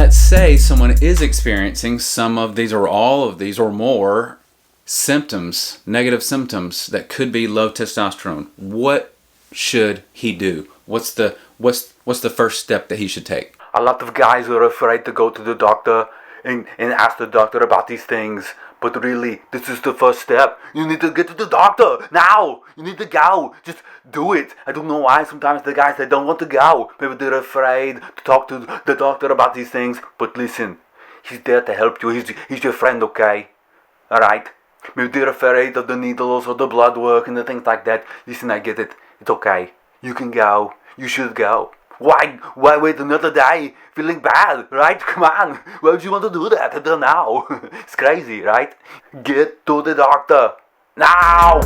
let's say someone is experiencing some of these or all of these or more symptoms, negative symptoms that could be low testosterone. What should he do? What's the first step that he should take? A lot of guys are afraid to go to the doctor and ask the doctor about these things. But really, this is the first step. You need to get to the doctor now. You need to go. Just do it. I don't know why sometimes the guys, they don't want to go. Maybe they're afraid to talk to the doctor about these things. But listen, he's there to help you. He's your friend, okay? Alright? Maybe they're afraid of the needles or the blood work and the things like that. Listen, I get it. It's okay. You can go. You should go. Why wait another day feeling bad, right? Come on. Why would you want to do that? I don't know. It's crazy, right? Get to the doctor. Now!